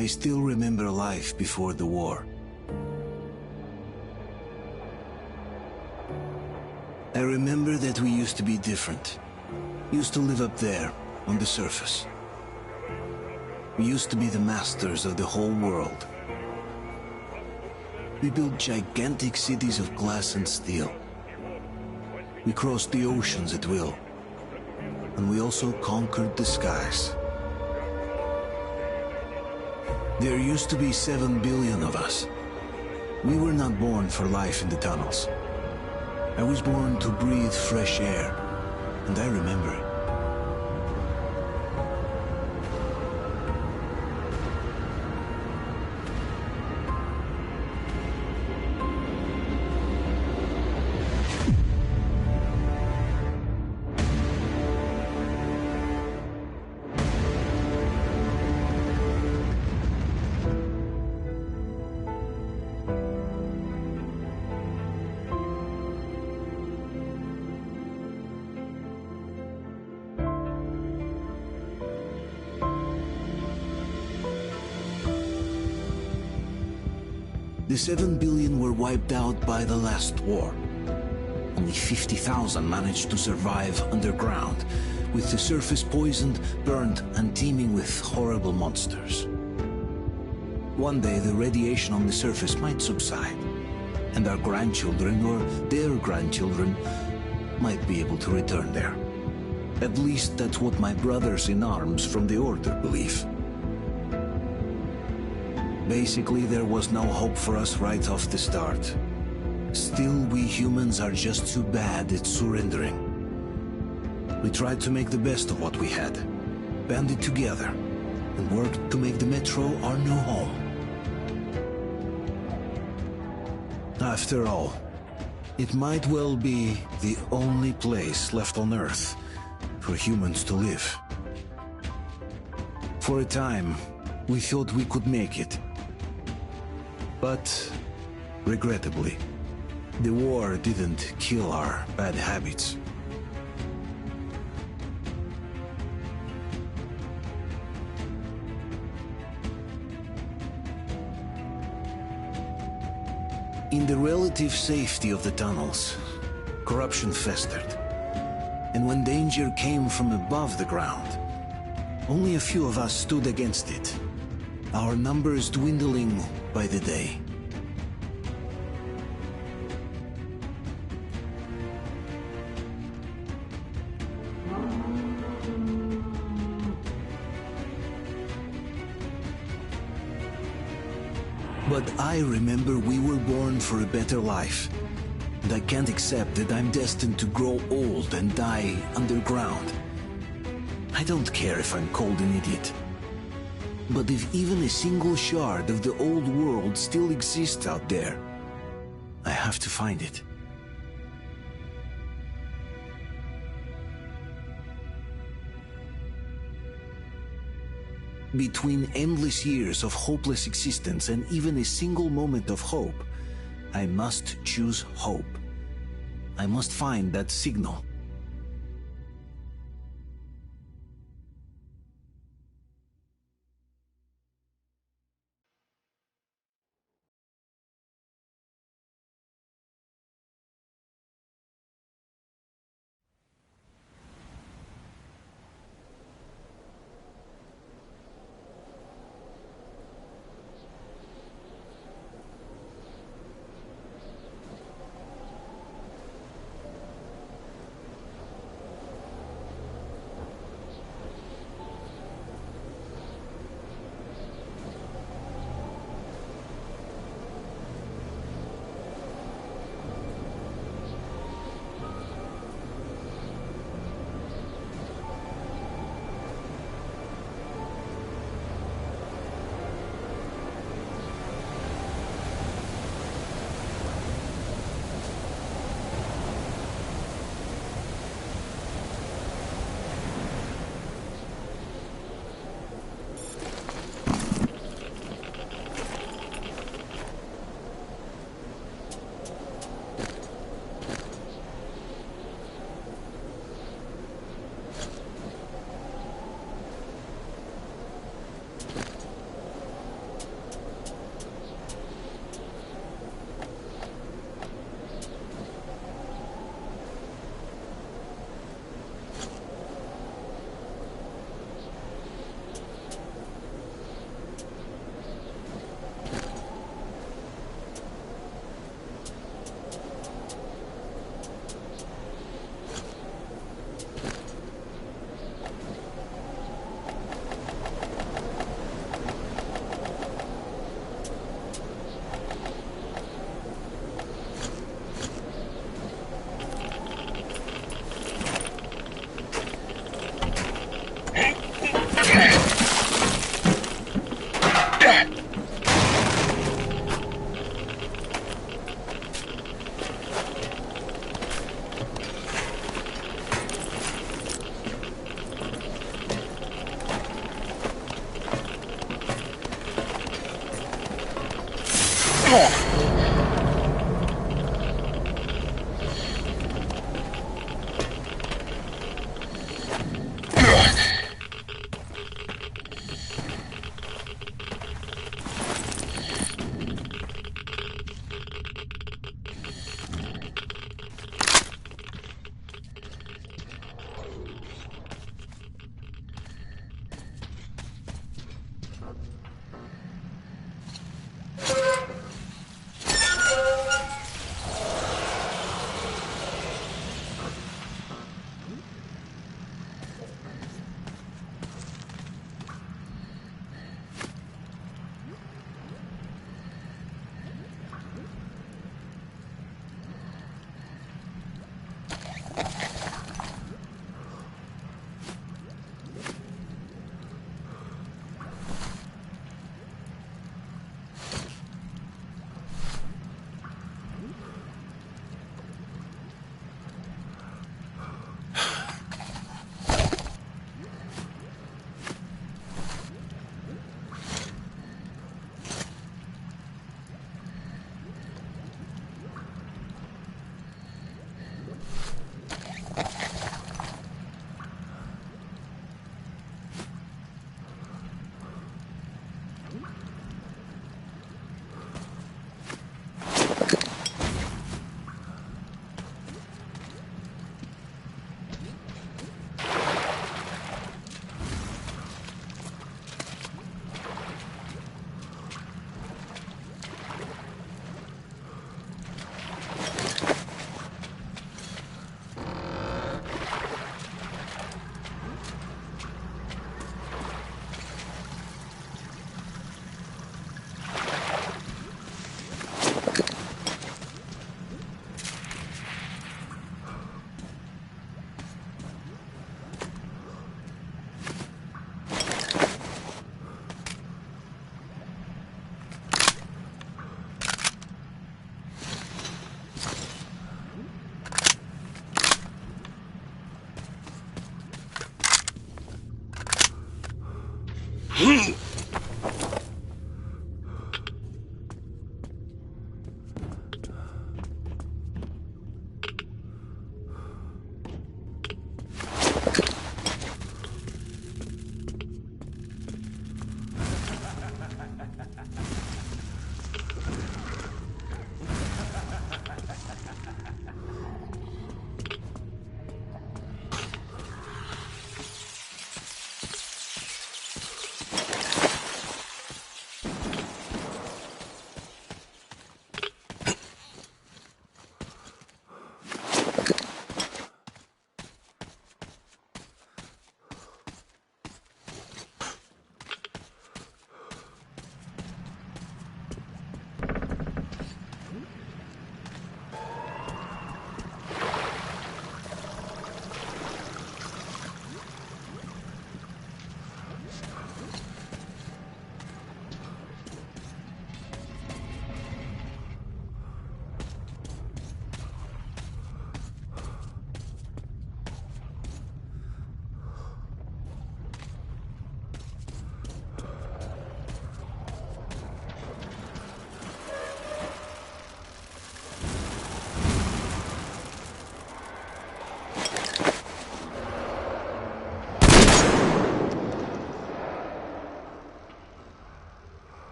I still remember life before the war. I remember that we used to be different. Used to live up there, on the surface. We used to be the masters of the whole world. We built gigantic cities of glass and steel. We crossed the oceans at will. And we also conquered the skies. There used to be 7 billion of us. We were not born for life in the tunnels. I was born to breathe fresh air, and I remember it. The 7 billion were wiped out by the last war. Only 50,000 managed to survive underground, with the surface poisoned, burned, and teeming with horrible monsters. One day the radiation on the surface might subside, and our grandchildren or their grandchildren might be able to return there. At least that's what my brothers in arms from the Order believe. Basically, there was no hope for us right off the start. Still, we humans are just too bad at surrendering. We tried to make the best of what we had, banded together, and worked to make the Metro our new home. After all, it might well be the only place left on Earth for humans to live. For a time, we thought we could make it. But, regrettably, the war didn't kill our bad habits. In the relative safety of the tunnels, corruption festered. And when danger came from above the ground, only a few of us stood against it, our numbers dwindling by the day. But I remember we were born for a better life, and I can't accept that I'm destined to grow old and die underground. I don't care if I'm called an idiot. But if even a single shard of the old world still exists out there, I have to find it. Between endless years of hopeless existence and even a single moment of hope, I must choose hope. I must find that signal.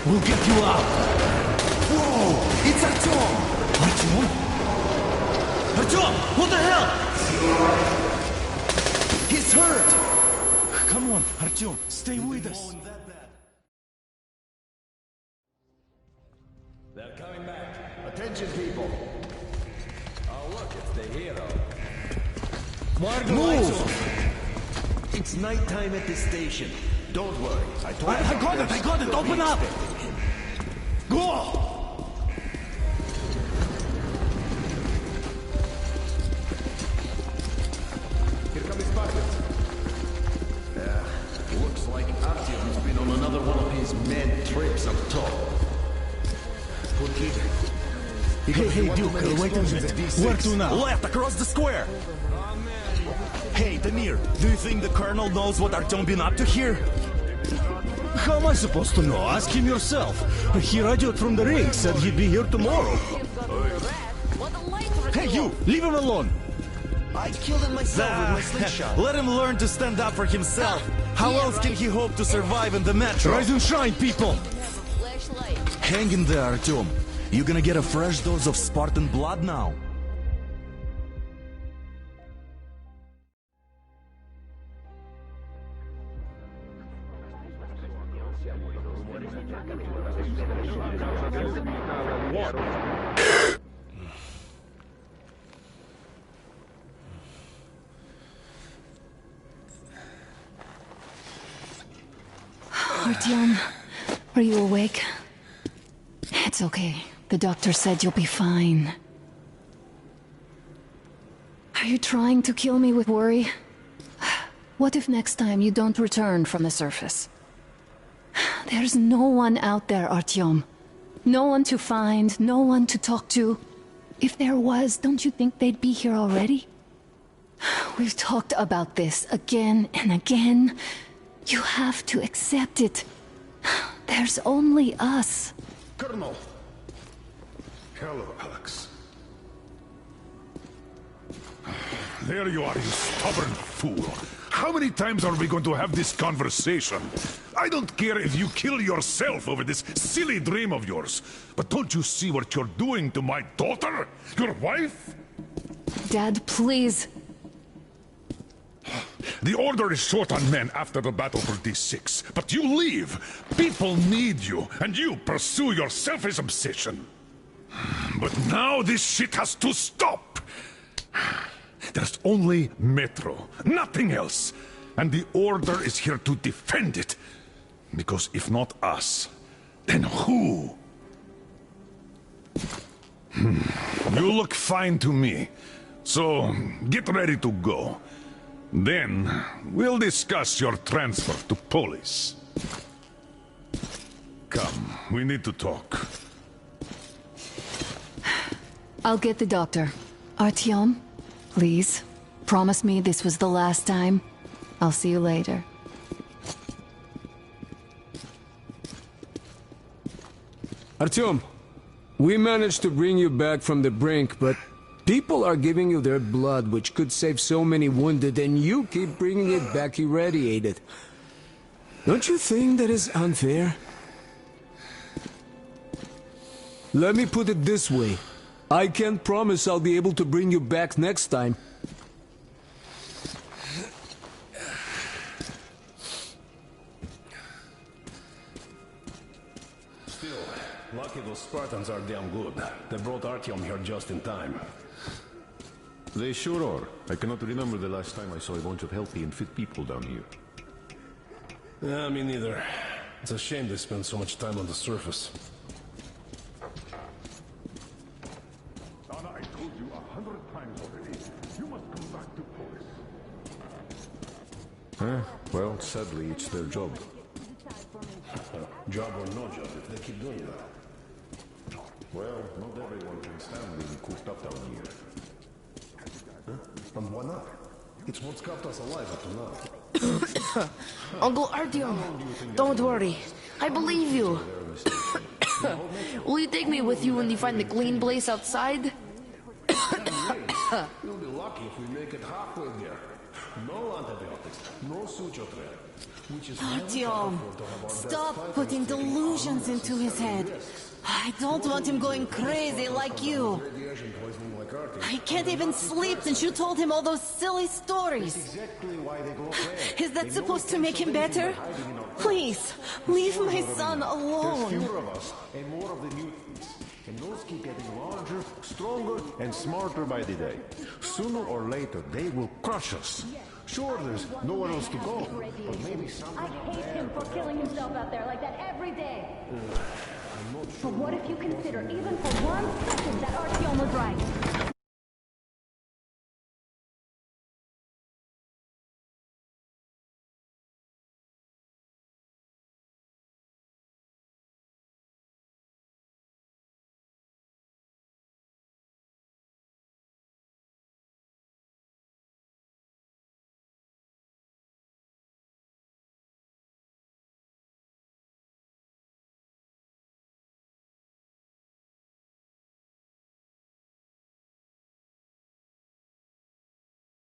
We'll get you out. Whoa! It's Artyom! Artyom? Artyom! What the hell? He's hurt! Come on, Artyom, stay with us. They're coming back. Attention, people. Oh, look, it's the hero. Why are the lights on? It's nighttime at the station. Don't worry. I got it! Open up! Go! Here come his Spartans. Looks like Artyom's been on another one of his mad trips up top. Poor kid. Hey, Duke, wait a minute. Where to now? Left, across the square! Hey, Damir, do you think the Colonel knows what Artyom been up to here? How am I supposed to know? Ask him yourself. He radioed from the ring, said he'd be here tomorrow. Hey, you! Leave him alone! I killed him myself with my slingshot. Let him learn to stand up for himself. How else can he hope to survive in the metro? Rise and shine, people! Hang in there, Artyom. You're gonna get a fresh dose of Spartan blood now. Artyom, are you awake? It's okay. The doctor said you'll be fine. Are you trying to kill me with worry? What if next time you don't return from the surface? There's no one out there, Artyom. No one to find, no one to talk to. If there was, don't you think they'd be here already? We've talked about this again and again. You have to accept it. There's only us. Colonel! Hello, Alex. There you are, you stubborn fool. How many times are we going to have this conversation? I don't care if you kill yourself over this silly dream of yours, but don't you see what you're doing to my daughter? Your wife? Dad, please. The Order is short on men after the battle for D6, but you leave. People need you, and you pursue your selfish obsession. But now this shit has to stop. There's only Metro, nothing else. And the Order is here to defend it. Because if not us, then who? You look fine to me. So, get ready to go. Then, we'll discuss your transfer to Polis. Come, we need to talk. I'll get the doctor. Artyom, please, promise me this was the last time. I'll see you later. Artyom, we managed to bring you back from the brink, but people are giving you their blood, which could save so many wounded, and you keep bringing it back irradiated. Don't you think that is unfair? Let me put it this way. I can't promise I'll be able to bring you back next time. Still, lucky those Spartans are damn good. They brought Artyom here just in time. They sure are. I cannot remember the last time I saw a bunch of healthy and fit people down here. Yeah, me neither. It's a shame they spend so much time on the surface. Donna, I told you 100 times already. You must come back to Polis. Well, sadly, it's their job. Job or no job, if they keep doing that. Well, not everyone can stand being cooped up down here. And why not? It's what's kept us alive up to now. Uncle Artyom, don't worry. I believe you. Will you take me with you when you find the clean place outside? You'll be lucky if we make it halfway there. No antibiotics, no suture thread. Which is Artyom, stop putting delusions into his head. I don't want him going crazy like you. He can't even sleep since you told him all those silly stories. Is that supposed to make him better? Please, leave my son alone. There's fewer of us and more of the mutants. And those keep getting larger, stronger, and smarter by the day. Sooner or later, they will crush us. Sure, there's nowhere else to go, but maybe someone... I hate him for killing himself out there like that every day. But what if you consider, even for 1 second, that Artyom was right?